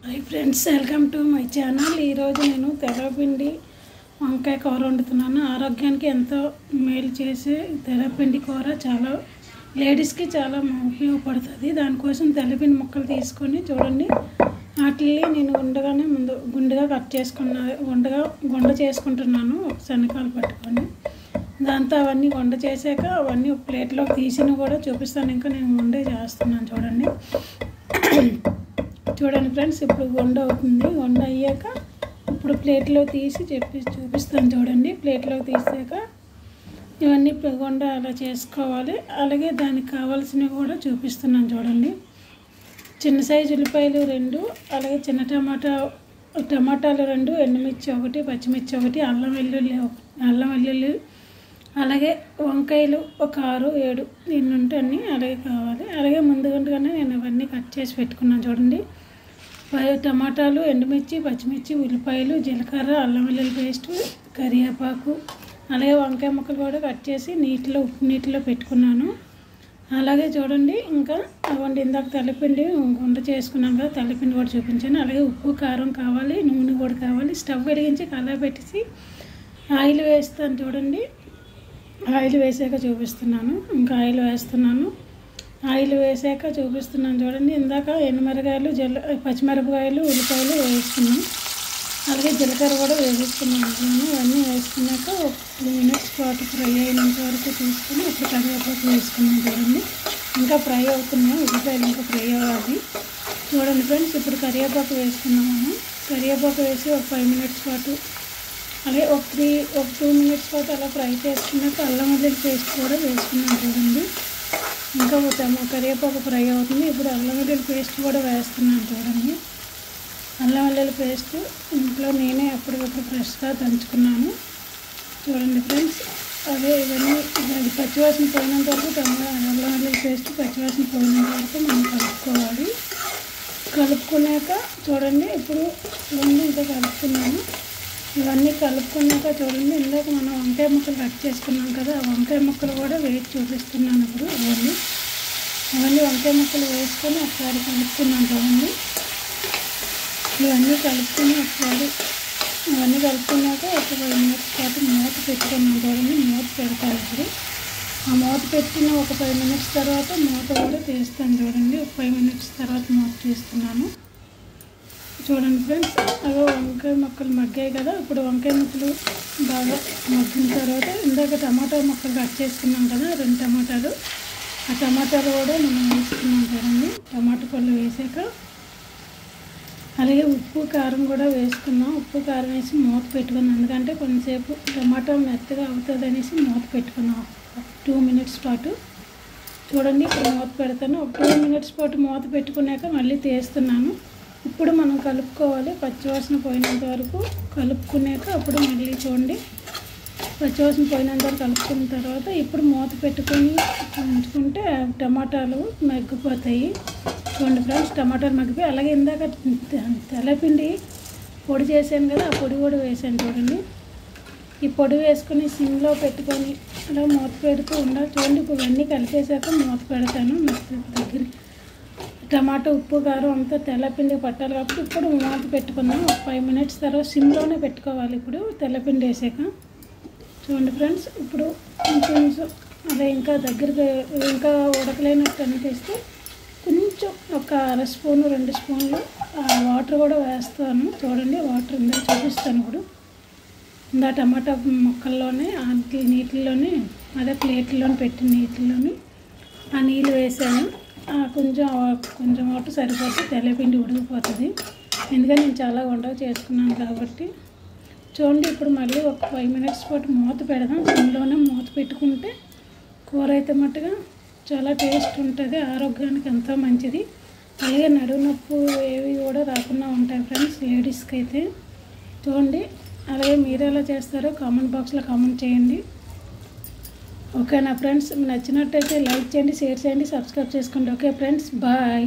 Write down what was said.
Hi friends, welcome to my channel. ఈరోజు నేను తెల్లపిండి వంకాయ కూర వండుతున్నాను. ఆరోగ్యానికి ఎంతో మేలు చేసే తెల్లపిండి కూర చాలా లేడీస్కి చాలా ఉపయోగపడుతుంది. దానికోసం తెల్లపిండి ముక్కలు తీసుకొని చూడండి, వాటిని నేను గుండెగా కట్ గుండ చేసుకుంటున్నాను. ఒక శనగకాయలు పట్టుకొని దాంతో అవన్నీ వండ చేశాక అవన్నీ ప్లేట్లోకి తీసిన కూడా చూపిస్తాను. ఇంకా నేను వండే చేస్తున్నాను చూడండి. చూడండి ఫ్రెండ్స్, ఇప్పుడు వండ అవుతుంది. వండ అయ్యాక ఇప్పుడు ప్లేట్లో తీసి చూపిస్తాను చూడండి. ప్లేట్లోకి తీసాక ఇవన్నీ వండ అలా చేసుకోవాలి. అలాగే దానికి కావాల్సినవి కూడా చూపిస్తున్నాను చూడండి. చిన్న సైజు ఉల్లిపాయలు 2, అలాగే చిన్న టమాటాలు 2, ఎండుమిర్చి 1, పచ్చిమిర్చి 1, అల్లం వెల్లుల్లి, అలాగే వంకాయలు ఒక 6, 7 ఇన్ని ఉంటే అన్నీ అలాగే కావాలి. అలాగే ముందుగానే నేను అవన్నీ కట్ చేసి పెట్టుకున్నాను చూడండి. టమాటాలు, ఎండుమిర్చి, పచ్చిమిర్చి, ఉల్లిపాయలు, జీలకర్ర, అల్లం వెల్లుల్లి పేస్ట్, కరివేపాకు, అలాగే వంకాయ ముక్కలు కూడా కట్ చేసి ఉప్పు నీటిలో పెట్టుకున్నాను. అలాగే చూడండి, ఇంకా అవండి ఇందాక తెల్లపిండి గుండ చేసుకున్నాను కదా, తెల్లపిండి కూడా చూపించాను. అలాగే ఉప్పు, కారం కావాలి, నూనె కూడా కావాలి. స్టవ్ వెలిగించి కళాయి పెట్టేసి ఆయిల్ వేస్తాను చూడండి. ఆయిల్ వేసాక చూపిస్తున్నాను. ఇంకా ఆయిల్ వేస్తున్నాను. ఆయిల్ వేసాక చూపిస్తున్నాను చూడండి. ఇందాక ఎండుమిరకాయలు, పచ్చిమిరపకాయలు, ఉల్లిపాయలు వేసుకున్నాం. అలాగే జీలకర్ర కూడా వేసుకున్నాను. ఇవన్నీ వేసుకున్నాక ఒక 2 మినిట్స్ పాటు ఫ్రై అయినంత వరకు తీసుకుని ఇప్పుడు కరివేపాకు వేసుకున్నాం చూడండి. ఇంకా ఫ్రై అవుతున్నాయి, ఉల్లిపాయలు ఇంకా ఫ్రై అవ్వాలి చూడండి ఫ్రెండ్స్. ఇప్పుడు కరివేపాకు వేసుకున్నాము. కరివేపాకు వేసి ఒక 5 మినిట్స్ పాటు, అలాగే ఒక 2 మినిట్స్ పాటు అలా ఫ్రై చేసుకున్నాక అల్లం వెల్లుల్లి పేస్ట్ కూడా వేసుకున్నాం చూడండి. ఇంకా కరివేపాకు ఫ్రై అవుతుంది. ఇప్పుడు అల్లం వెల్లుల్లి పేస్ట్ కూడా వేస్తున్నాను చూడండి. అల్లం వెల్లుల్లి పేస్ట్ ఇంట్లో నేనే అప్పటికప్పుడు ఫ్రెష్గా దంచుకున్నాను చూడండి ఫ్రెండ్స్. అదే ఇవన్నీ పచ్చివాసన పోయినంత వరకు అల్లం వెల్లుల్లి పేస్ట్ పచ్చివాసన పోయినంత వరకు మనం కలుపుకోవాలి. కలుపుకున్నాక చూడండి, ఇప్పుడు ఇంకా కలుపుకున్నాను. ఇవన్నీ కలుపుకున్నాక చూడండి, ఇందాక మనం వంకాయ ముక్కలు కట్ చేసుకున్నాం కదా, ఆ వంకాయ ముక్కలు కూడా వేసి చూపిస్తున్నాను. ఇప్పుడు అవన్నీ వంకాయ ముక్కలు వేసుకొని ఒకసారి కలుపుకున్నాను చూడండి. ఇవన్నీ కలుపుకొని ఇవన్నీ కలుపుకున్నాక ఒక 5 మినిట్స్ పాటు మూత పెట్టుకున్నాను చూడండి. మూత పెడతాను ఇప్పుడు. ఆ మూత పెట్టిన ఒక 5 మినిట్స్ తర్వాత మూత కూడా తీస్తాను చూడండి. ఒక 5 మినిట్స్ తర్వాత మూత తీస్తున్నాను చూడండి ఫ్రెండ్స్. అవి వంకాయ ముక్కలు మగ్గాయి కదా. ఇప్పుడు వంకాయ ముక్కలు బాగా మగ్గిన తర్వాత ఇందాక టమాటా ముక్కలు కట్ చేసుకున్నాం కదా, 2 టమాటాలు, ఆ టమాటాలు కూడా మనం వేసుకున్నాం చూడండి. టమాటా పళ్ళు వేసాక అలాగే ఉప్పు, కారం కూడా వేసుకున్నాం. ఉప్పు, కారం వేసి మూత పెట్టుకున్నాం. ఎందుకంటే కొంతసేపు టమాటా మెత్తగా అవుతుంది అనేసి మూత పెట్టుకున్నాం 2 మినిట్స్ పాటు చూడండి. ఇప్పుడు మూత పెడతాను. ఒక 2 మినిట్స్ పాటు మూత పెట్టుకున్నాక మళ్ళీ తీస్తున్నాను. ఇప్పుడు మనం కలుపుకోవాలి. పచ్చివాసన పోయినంత వరకు కలుపుకున్నాక అప్పుడు మళ్ళీ చూడండి, పచ్చివాసన పోయినంత వరకు కలుపుకున్న తర్వాత ఇప్పుడు మూత పెట్టుకొని ఉంచుకుంటే టమాటాలు మగ్గిపోతాయి చూడండి ఫ్రెండ్స్. టమాటాలు మగ్గిపోయి అలాగే ఇందాక తెల్లపిండి పొడి చేశాను కదా, ఆ పొడి కూడా వేసాను చూడండి. ఈ పొడి వేసుకొని సిమ్లో పెట్టుకొని అలా మూత పెడుతూ ఉండాలి చూడండి. ఇప్పుడు ఇవన్నీ కలిపేశాక మూత పెడతాను. దగ్గరికి టమాటా, ఉప్పు, కారం అంతా తెల్లపిండి పట్టాలి కాబట్టి ఇప్పుడు మూత పెట్టుకున్నాం. ఒక 5 మినిట్స్ తర్వాత సిమ్లోనే పెట్టుకోవాలి. ఇప్పుడు తెల్లపిండి వేసాక చూడండి ఫ్రెండ్స్. ఇప్పుడు కొంచెం అదే ఇంకా దగ్గరికి ఇంకా ఉడకలేనట్టు అనిపిస్తే కొంచెం ఒక 1/2 స్పూను 2 స్పూన్లు వాటర్ కూడా వేస్తాను చూడండి. వాటర్ ఉందా చూపిస్తాను. ఇప్పుడు ఇందా టమాటా ముక్కల్లోనే నీటిల్లోనే అదే ప్లేట్లోనే పెట్టిన నీటిలోని ఆ నీళ్ళు వేసాను. కొంచెం వాటర్ సరిపోతే తెల్లపిండి ఉడికిపోతుంది. ఎందుకంటే నేను చాలా వంటలు చేసుకున్నాను కాబట్టి చూడండి. ఇప్పుడు మళ్ళీ ఒక 5 మినిట్స్ పాటు మూత పెడదాం. సిమ్లోనే మూత పెట్టుకుంటే కూర అయితే మట్టుగా చాలా టేస్ట్ ఉంటుంది. ఆరోగ్యానికి ఎంతో మంచిది. అలాగే నడుము నొప్పి ఏవి కూడా రాకుండా ఉంటాయి ఫ్రెండ్స్ లేడీస్కి అయితే చూడండి. అలాగే మీరు ఎలా చేస్తారో కామెంట్ బాక్స్లో కామెంట్ చేయండి. ఓకేనా ఫ్రెండ్స్? నచ్చినట్టయితే లైక్ చేయండి, షేర్ చేయండి, సబ్స్క్రైబ్ చేసుకోండి. Okay friends, bye.